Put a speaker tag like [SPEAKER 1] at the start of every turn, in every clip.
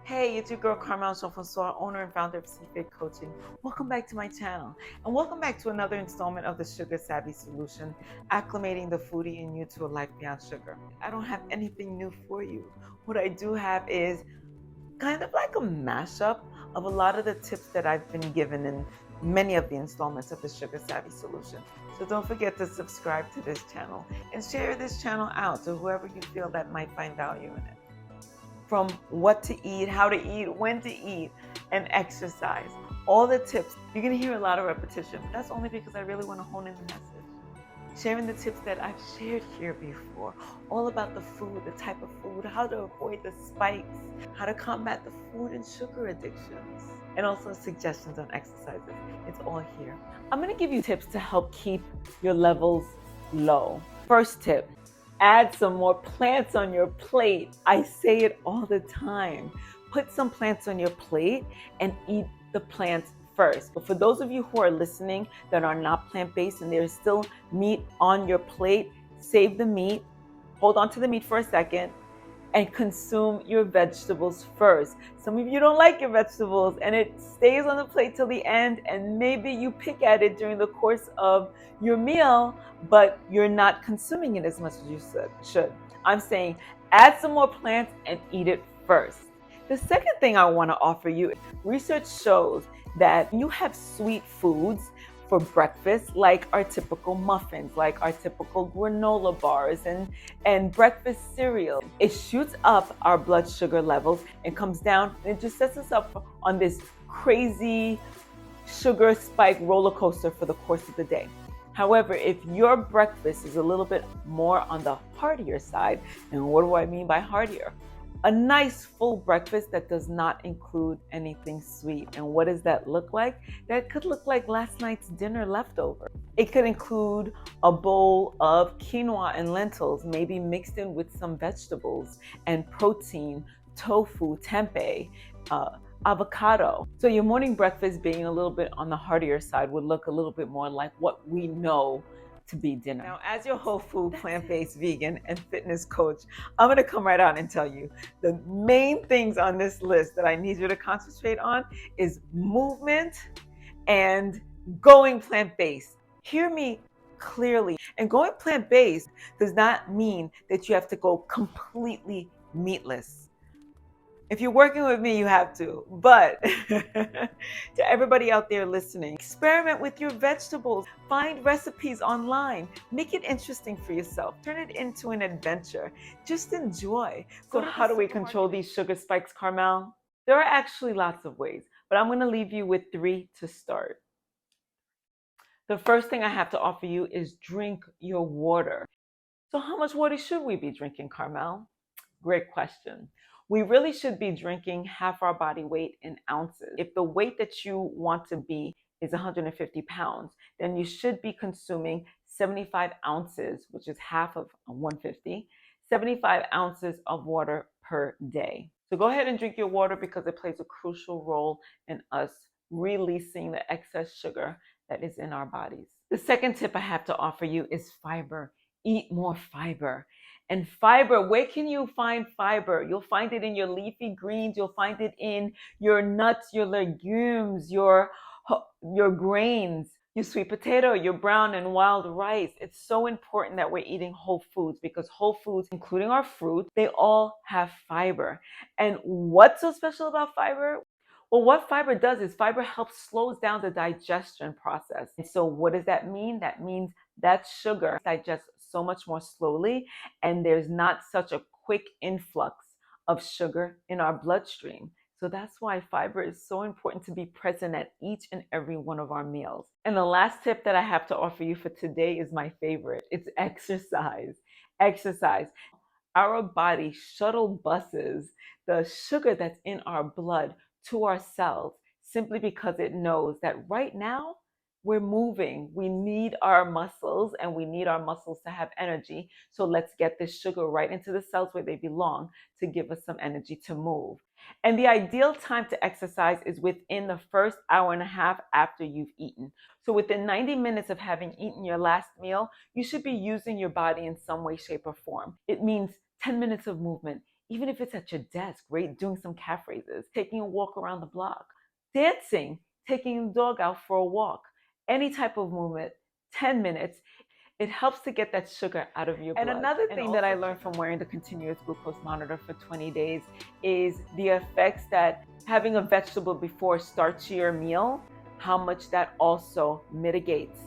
[SPEAKER 1] Hey, it's your girl Carmelle Jean-Francois, owner and founder of Seafood Coaching. Welcome back to my channel, and welcome back to another installment of the Sugar Savvy Solution, acclimating the foodie in you to a life beyond sugar. I don't have anything new for you. What I do have is kind of like a mashup of a lot of the tips that I've been given in many of the installments of the Sugar Savvy Solution. So don't forget to subscribe to this channel and share this channel out to whoever you feel that might find value in it. From what to eat, how to eat, when to eat, and exercise. All the tips. You're going to hear a lot of repetition, but that's only because I really want to hone in the message. Sharing the tips that I've shared here before, all about the food, the type of food, how to avoid the spikes, how to combat the food and sugar addictions, and also suggestions on exercises. It's all here. I'm going to give you tips to help keep your levels low. First tip, add some more plants on your plate. I say it all the time. Put some plants on your plate and eat the plants first. But for those of you who are listening that are not plant-based and there's still meat on your plate, save the meat, hold on to the meat for a second, and consume your vegetables first. Some of you don't like your vegetables and it stays on the plate till the end, and maybe you pick at it during the course of your meal, but you're not consuming it as much as you should. I'm saying add some more plants and eat it first. The second thing I want to offer you, research shows that you have sweet foods for breakfast, like our typical muffins, like our typical granola bars and breakfast cereal. It shoots up our blood sugar levels and comes down, and it just sets us up on this crazy sugar spike roller coaster for the course of the day. However, if your breakfast is a little bit more on the heartier side, and what do I mean by heartier? A nice full breakfast that does not include anything sweet. And what does that look like? That could look like last night's dinner leftover. It could include a bowl of quinoa and lentils, maybe mixed in with some vegetables and protein, tofu, tempeh, avocado. So your morning breakfast being a little bit on the heartier side would look a little bit more like what we know to be dinner. Now, as your whole food, plant-based, vegan, and fitness coach, I'm going to come right out and tell you the main things on this list that I need you to concentrate on is movement and going plant-based. Hear me clearly. And going plant-based does not mean that you have to go completely meatless. If you're working with me, you have to. But to everybody out there listening, experiment with your vegetables. Find recipes online. Make it interesting for yourself. Turn it into an adventure. Just enjoy. So how do we control these sugar spikes, Carmelle? There are actually lots of ways, but I'm going to leave you with 3 to start. The first thing I have to offer you is drink your water. So how much water should we be drinking, Carmelle? Great question. We really should be drinking half our body weight in ounces. If the weight that you want to be is 150 pounds, then you should be consuming 75 ounces, which is half of 150, 75 ounces of water per day. So go ahead and drink your water because it plays a crucial role in us releasing the excess sugar that is in our bodies. The second tip I have to offer you is fiber. Eat more fiber. And fiber, where can you find fiber? You'll find it in your leafy greens. You'll find it in your nuts, your legumes, your grains, your sweet potato, your brown and wild rice. It's so important that we're eating whole foods because whole foods, including our fruit, they all have fiber. And what's so special about fiber? Well, what fiber does is fiber helps slows down the digestion process. And so what does that mean? That means that sugar digests so much more slowly, and there's not such a quick influx of sugar in our bloodstream. So that's why fiber is so important to be present at each and every one of our meals. And the last tip that I have to offer you for today is my favorite. It's exercise. Exercise. Our body shuttle buses the sugar that's in our blood to our cells simply because it knows that right now we're moving. We need our muscles and we need our muscles to have energy. So let's get this sugar right into the cells where they belong to give us some energy to move. And the ideal time to exercise is within the first hour and a half after you've eaten. So within 90 minutes of having eaten your last meal, you should be using your body in some way, shape, or form. It means 10 minutes of movement. even if it's at your desk, right? Doing some calf raises, taking a walk around the block, dancing, taking the dog out for a walk, any type of movement, 10 minutes. It helps to get that sugar out of your blood. And another thing that I learned from wearing the continuous glucose monitor for 20 days is the effects that having a vegetable before starts your meal, how much that also mitigates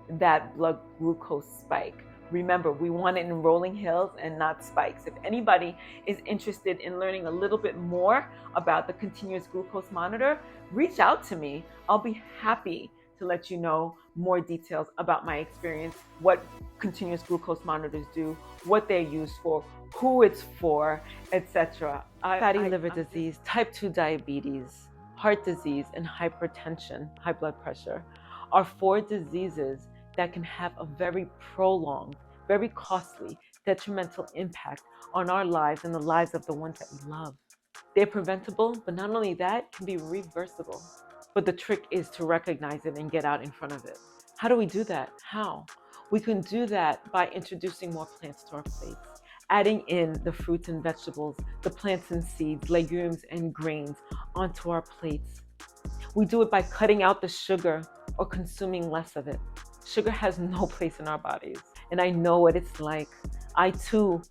[SPEAKER 1] that blood glucose spike. Remember, we want it in rolling hills and not spikes. If anybody is interested in learning a little bit more about the continuous glucose monitor, reach out to me. I'll be happy to let you know more details about my experience, what continuous glucose monitors do, what they're used for, who it's for, etc. Fatty liver disease, type 2 diabetes, heart disease, and hypertension, high blood pressure, are 4 diseases that can have a very prolonged, very costly, detrimental impact on our lives and the lives of the ones that we love. They're preventable, but not only that, can be reversible. But the trick is to recognize it and get out in front of it. How do we do that? How? We can do that by introducing more plants to our plates, adding in the fruits and vegetables, the plants and seeds, legumes and grains onto our plates. We do it by cutting out the sugar or consuming less of it. Sugar has no place in our bodies. And I know what it's like. I too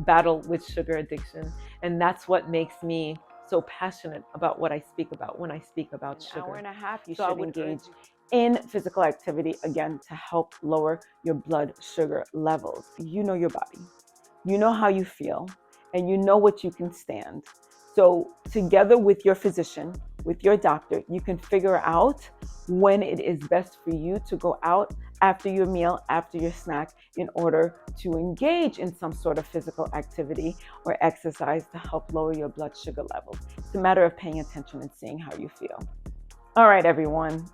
[SPEAKER 1] battle with sugar addiction. And that's what makes me so passionate about what I speak about when I speak about sugar. An hour and a half, you should engage in physical activity again to help lower your blood sugar levels. You know your body. You know how you feel, and you know what you can stand. So together with your physician, with your doctor, you can figure out when it is best for you to go out after your meal, after your snack, in order to engage in some sort of physical activity or exercise to help lower your blood sugar levels. It's a matter of paying attention and seeing how you feel. All right, everyone.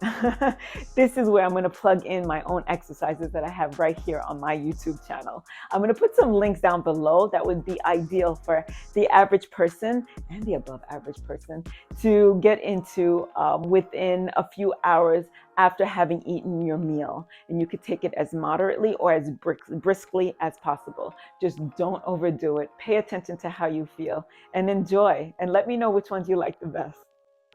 [SPEAKER 1] This is where I'm going to plug in my own exercises that I have right here on my YouTube channel. I'm going to put some links down below that would be ideal for the average person and the above average person to get into within a few hours after having eaten your meal. And you could take it as moderately or as briskly as possible. Just don't overdo it. Pay attention to how you feel and enjoy. And let me know which ones you like the best.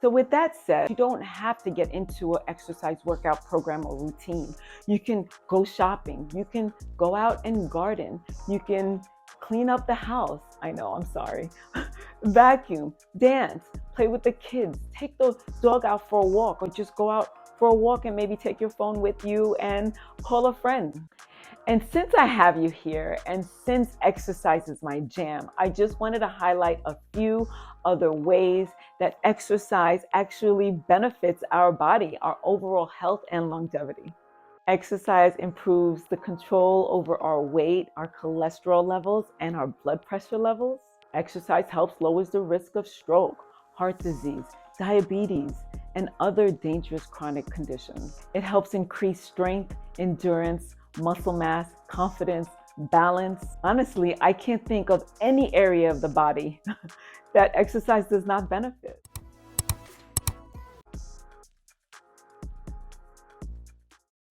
[SPEAKER 1] So with that said, you don't have to get into an exercise workout program or routine. You can go shopping. You can go out and garden. You can clean up the house. I know, I'm sorry. Vacuum, dance, play with the kids, take the dog out for a walk, or just go out for a walk and maybe take your phone with you and call a friend. And since I have you here, and since exercise is my jam, I just wanted to highlight a few other ways that exercise actually benefits our body, our overall health and longevity. Exercise improves the control over our weight, our cholesterol levels, and our blood pressure levels. Exercise helps lower the risk of stroke, heart disease, diabetes, and other dangerous chronic conditions. It helps increase strength, endurance, muscle mass, confidence, balance. Honestly, I can't think of any area of the body that exercise does not benefit.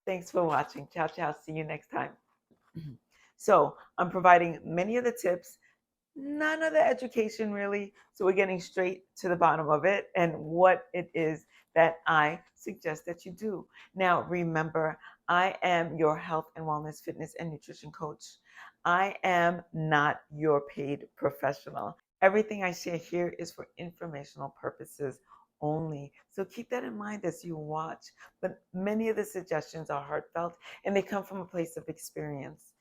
[SPEAKER 1] Thanks for watching. Ciao, ciao. See you next time. So I'm providing many of the tips, none of the education really. So we're getting straight to the bottom of it and what it is that I suggest that you do. Now, remember, I am your health and wellness, fitness, and nutrition coach. I am not your paid professional. Everything I share here is for informational purposes only. So keep that in mind as you watch. But many of the suggestions are heartfelt and they come from a place of experience.